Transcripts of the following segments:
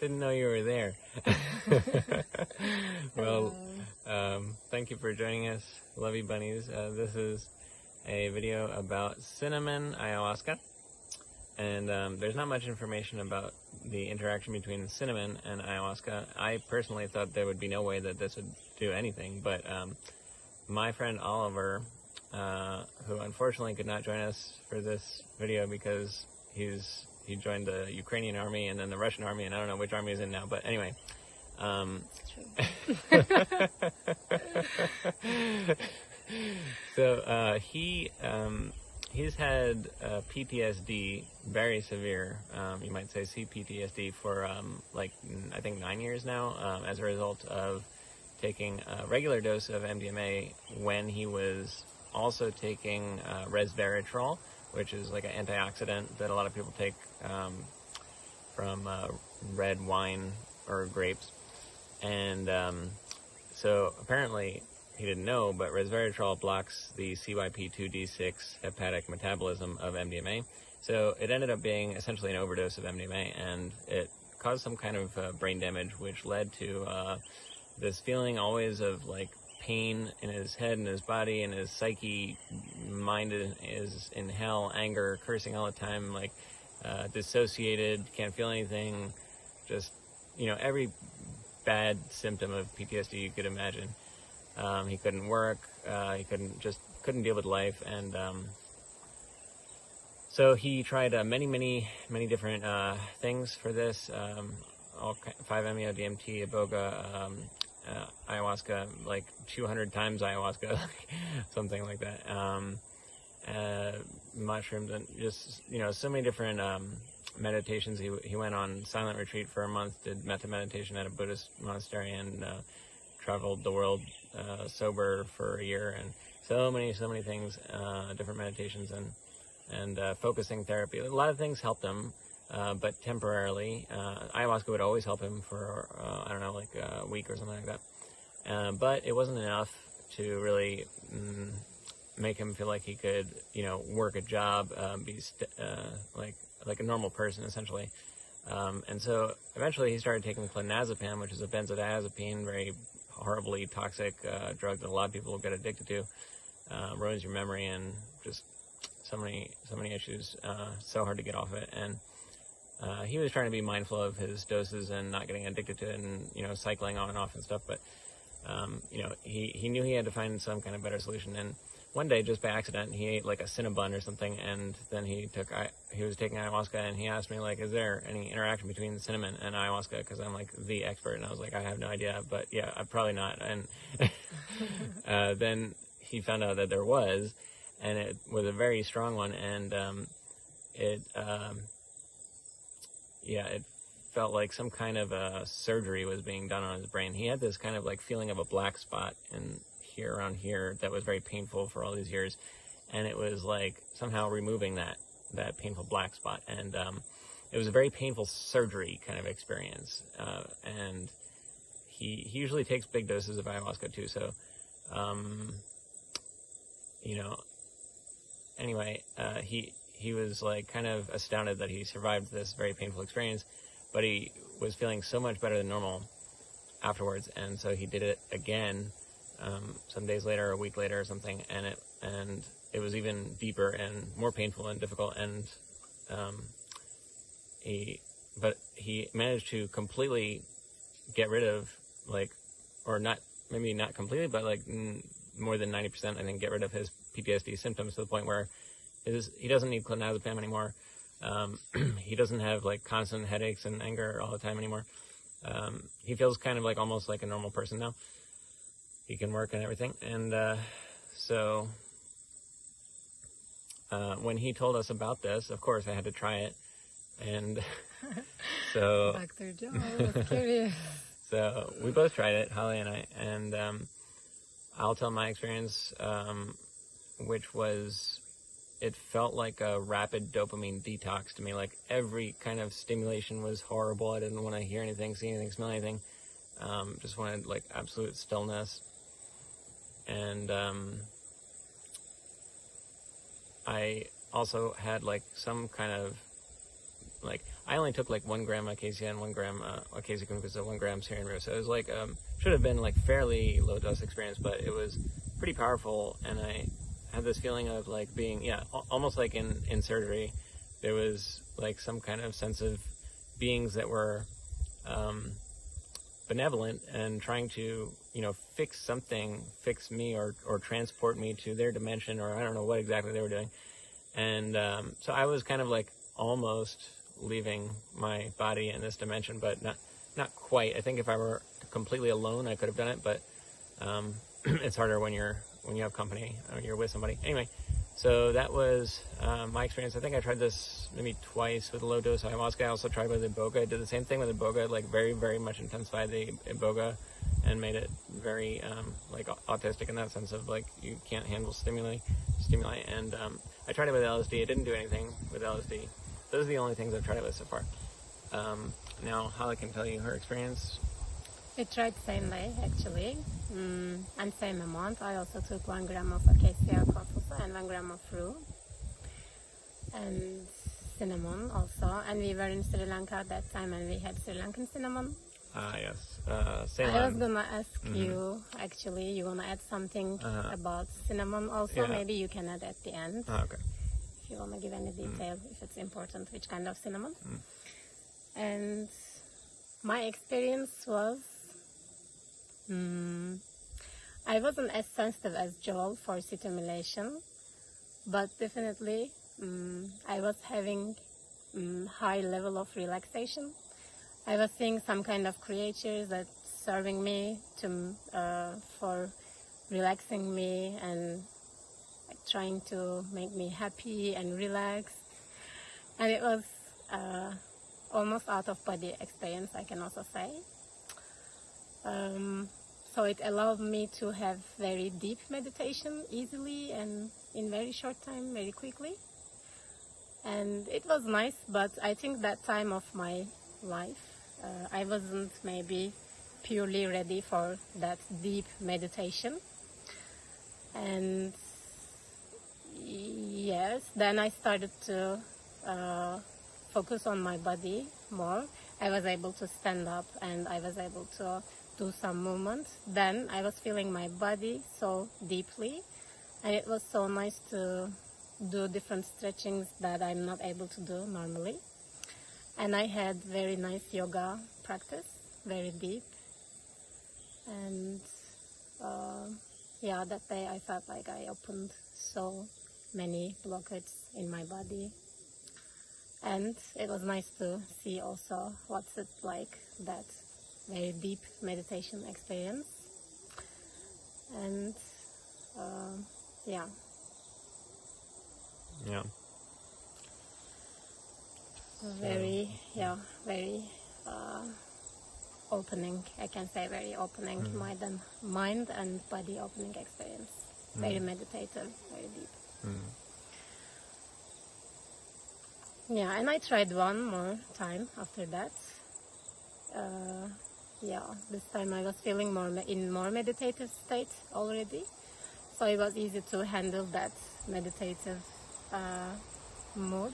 Didn't know you were there. Well, thank you for joining us, lovey bunnies. This is a video about cinnamon ayahuasca, and there's not much information about the interaction between cinnamon and ayahuasca. I personally thought there would be no way that this would do anything, but my friend Oliver, who unfortunately could not join us for this video because he joined the Ukrainian army and then the Russian army, and I don't know which army he's in now, but anyway. So he's had PTSD, very severe, you might say CPTSD, for I think 9 years now, as a result of taking a regular dose of MDMA when he was also taking resveratrol, which is like an antioxidant that a lot of people take from red wine or grapes. And so apparently he didn't know, but resveratrol blocks the CYP2D6 hepatic metabolism of MDMA. So it ended up being essentially an overdose of MDMA, and it caused some kind of brain damage, which led to this feeling always of like pain in his head and his body and his psyche. Mind is in hell, anger, cursing all the time, like dissociated, can't feel anything, just, every bad symptom of PTSD you could imagine. He couldn't work, he couldn't deal with life, and so he tried many different things for this, 5-MeO, DMT, iboga, ayahuasca, like 200 times ayahuasca, something like that, mushrooms, and just, so many different meditations. He went on silent retreat for a month, did metta meditation at a Buddhist monastery, and traveled the world sober for a year, and so many things, different meditations, and focusing therapy. A lot of things helped him, but temporarily. Ayahuasca would always help him for, I don't know, like a week or something like that. But it wasn't enough to really make him feel like he could, work a job, be like a normal person, essentially. And so eventually he started taking clonazepam, which is a benzodiazepine, very horribly toxic drug that a lot of people get addicted to. Ruins your memory and just so many issues. So hard to get off it. And he was trying to be mindful of his doses and not getting addicted to it, and cycling on and off and stuff. But he knew he had to find some kind of better solution. And one day, just by accident, he ate like a Cinnabon or something, and then he was taking ayahuasca, and he asked me, like, is there any interaction between cinnamon and ayahuasca? Because I'm like the expert, and I was like, I have no idea, but yeah, probably not. And then he found out that there was, and it was a very strong one, and it felt like some kind of a surgery was being done on his brain. He had this kind of like feeling of a black spot around here that was very painful for all these years, and it was like somehow removing that painful black spot, and it was a very painful surgery kind of experience, and he usually takes big doses of ayahuasca too, so anyway, he was like kind of astounded that he survived this very painful experience, but he was feeling so much better than normal afterwards, and so he did it again some days later, a week later or something, and it was even deeper and more painful and difficult, and he managed to completely get rid of, maybe not completely, but like more than 90%, I think, get rid of his PTSD symptoms to the point where he doesn't need clonazepam anymore. He doesn't have like constant headaches and anger all the time anymore. He feels kind of like almost like a normal person now. He can work and everything. And so when he told us about this, of course, I had to try it. And so Dr. Joe was curious. So we both tried it, Holly and I, and I'll tell my experience, which was, it felt like a rapid dopamine detox to me. Like every kind of stimulation was horrible. I didn't want to hear anything, see anything, smell anything. Just wanted like absolute stillness. And I also had like some kind of like, I only took like 1 gram acacia and 1 gram acacia confusa, 1 gram syrian. So it was like, should have been like fairly low dose experience, but it was pretty powerful. And I had this feeling of like being, almost like in surgery. There was like some kind of sense of beings that were benevolent and trying to, fix me or transport me to their dimension, or I don't know what exactly they were doing. And so I was kind of like almost leaving my body in this dimension, but not quite. I think if I were completely alone, I could have done it, but it's harder when you have company or you're with somebody. Anyway, so that was my experience. I think I tried this maybe twice with low dose ayahuasca. I also tried with iboga. I did the same thing with iboga, like very, very much intensified the iboga and made it very like autistic in that sense of like you can't handle stimuli. And I tried it with LSD. It didn't do anything with LSD. Those are the only things I've tried it with so far. Now, Hala can tell you her experience. We tried same way, actually, and same amount. I also took 1 gram of acacia confusa and 1 gram of rue, and cinnamon also. And we were in Sri Lanka at that time, and we had Sri Lankan cinnamon. Yes. Ceylon. I was gonna ask you, actually, you wanna add something about cinnamon also? Yeah. Maybe you can add at the end. Okay. If you wanna give any detail, if it's important, which kind of cinnamon. And my experience was, I wasn't as sensitive as Joel for stimulation, but definitely I was having high level of relaxation. I was seeing some kind of creatures that serving me to for relaxing me and trying to make me happy and relaxed. And it was almost out of body experience, I can also say. So it allowed me to have very deep meditation easily and in very short time, very quickly. And it was nice, but I think that time of my life, I wasn't maybe purely ready for that deep meditation. And yes, then I started to focus on my body more. I was able to stand up and I was able to do some movements. Then I was feeling my body so deeply, and it was so nice to do different stretchings that I'm not able to do normally. And I had very nice yoga practice, very deep. And that day I felt like I opened so many blockages in my body. And it was nice to see also what's it like, that very deep meditation experience. And Yeah. Very opening, I can say, very opening mind and body opening experience. Very meditative, very deep. Yeah, and I tried one more time after that. This time I was feeling more meditative state already, so it was easy to handle that meditative mood.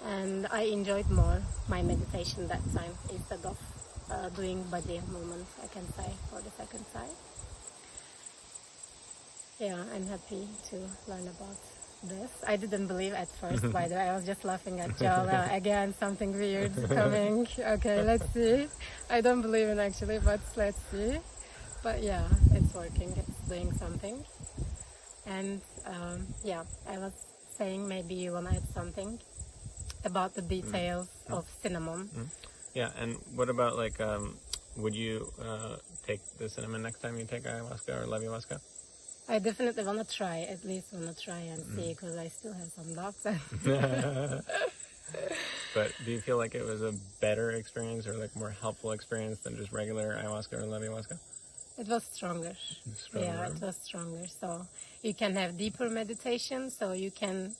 And I enjoyed more my meditation that time instead of doing body movement, I can say, for the second time. Yeah, I'm happy to learn about this. I didn't believe at first, by the way. I was just laughing at Joel. Again, something weird coming. Okay, let's see. I don't believe in actually, but let's see. But yeah, it's working. It's doing something. And I was saying maybe you want to add something about the details of cinnamon. Yeah, and what about like, would you take the cinnamon next time you take ayahuasca or ayahuasca? I definitely want to try, at least want to try and see, because I still have some doubts. But do you feel like it was a better experience or like more helpful experience than just regular ayahuasca or ayahuasca? It was stronger. Yeah, it was stronger. So you can have deeper meditation, so you can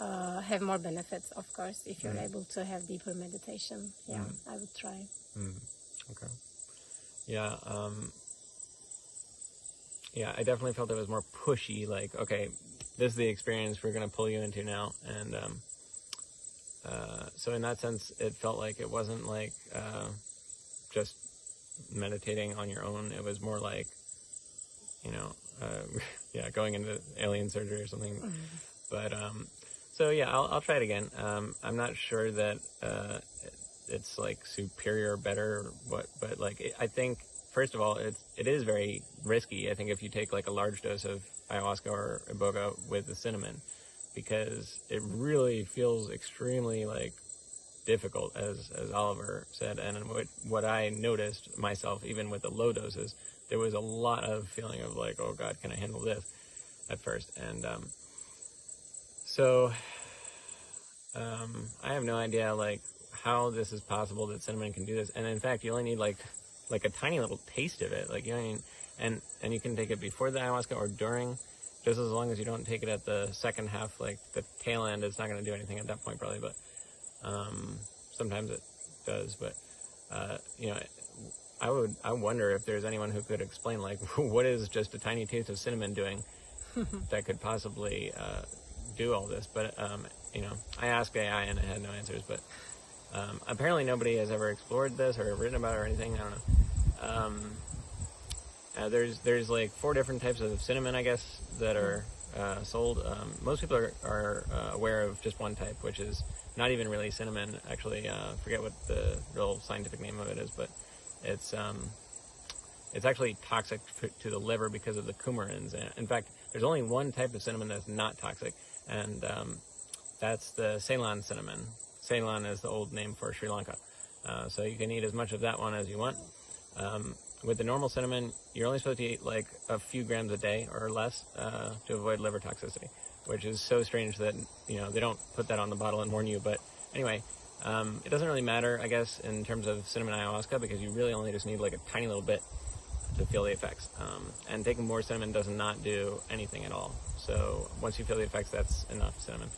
have more benefits, of course, if you're able to have deeper meditation. Yeah, I would try. Okay. Yeah. I definitely felt it was more pushy, like, okay, this is the experience we're going to pull you into now. And so in that sense, it felt like it wasn't like just meditating on your own. It was more like, you know, yeah, going into alien surgery or something. But so yeah, I'll try it again. I'm not sure that it's like superior or better or what, but like I think first of all, it is very risky. I think if you take like a large dose of ayahuasca or iboga with the cinnamon, because it really feels extremely like difficult, as Oliver said, and what I noticed myself, even with the low doses, there was a lot of feeling of like, oh God, can I handle this at first? And so I have no idea like how this is possible that cinnamon can do this. And in fact, you only need like a tiny little taste of it. Like you only need, and you can take it before the ayahuasca or during, just as long as you don't take it at the second half, like the tail end. It's not going to do anything at that point probably, but sometimes it does. But you know, I wonder if there's anyone who could explain like what is just a tiny taste of cinnamon doing that could possibly do all this. But you know, I asked AI and I had no answers. But apparently nobody has ever explored this or written about it or anything. I don't know. There's like 4 different types of cinnamon, I guess, that are sold. Most people are aware of just one type, which is not even really cinnamon. Actually, forget what the real scientific name of it is, but it's actually toxic to the liver because of the coumarins. In fact, there's only one type of cinnamon that's not toxic, and that's the Ceylon cinnamon. Ceylon is the old name for Sri Lanka. So you can eat as much of that one as you want. With the normal cinnamon, you're only supposed to eat like a few grams a day or less to avoid liver toxicity, which is so strange that, you know, they don't put that on the bottle and warn you. But anyway, it doesn't really matter, I guess, in terms of cinnamon ayahuasca, because you really only just need like a tiny little bit to feel the effects. And taking more cinnamon does not do anything at all. So once you feel the effects, that's enough cinnamon.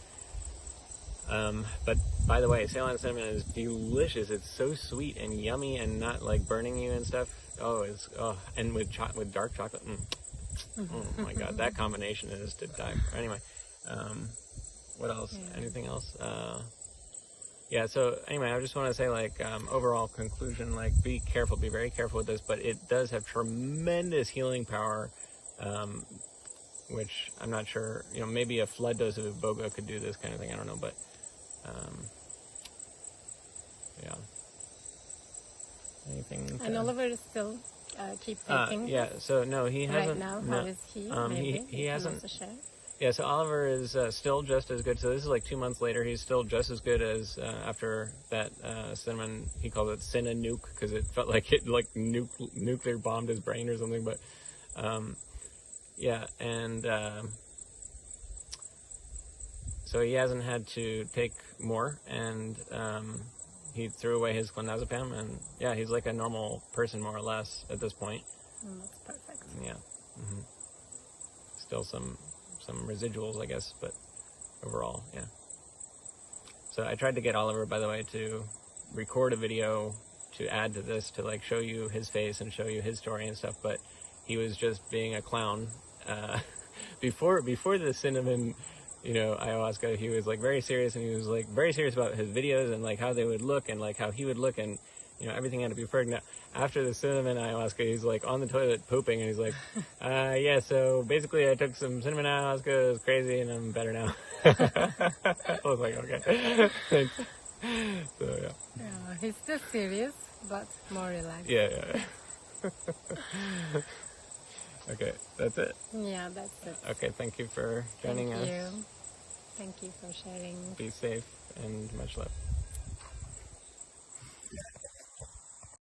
But by the way, Ceylon cinnamon is delicious. It's so sweet and yummy and not like burning you and stuff. And with dark chocolate. Oh my God, that combination is to die for. Anyway, what else? Yeah. Anything else? Yeah. So anyway, I just want to say like overall conclusion, like be careful, be very careful with this, but it does have tremendous healing power. Which I'm not sure, you know, maybe a flood dose of iboga could do this kind of thing. I don't know, but yeah. Anything? And Oliver is still keep taking. Yeah. So no, he hasn't. Right now, no, how is he? He hasn't. Share. Yeah. So Oliver is still just as good. So this is like 2 months later. He's still just as good as after that cinnamon. He called it Cinna nuke because it felt like it like nuclear bombed his brain or something. But yeah, and so he hasn't had to take more, and he threw away his clonazepam, and yeah, he's like a normal person more or less at this point. That's perfect. Yeah. Mm-hmm. Still some residuals, I guess, but overall, yeah. So I tried to get Oliver, by the way, to record a video to add to this, to like show you his face and show you his story and stuff, but he was just being a clown. Before the cinnamon, you know, ayahuasca, he was like very serious, and he was like very serious about his videos and like how they would look and like how he would look, and you know, everything had to be perfect. Now, after the cinnamon ayahuasca, he's like on the toilet pooping, and he's like, yeah, so basically I took some cinnamon ayahuasca, it was crazy, and I'm better now. I was like, okay, thanks. So yeah. Yeah, he's still serious, but more relaxed. Yeah. Okay, that's it. Yeah, that's it. Okay, thank you for joining us. Thank you for sharing. Be safe and much love.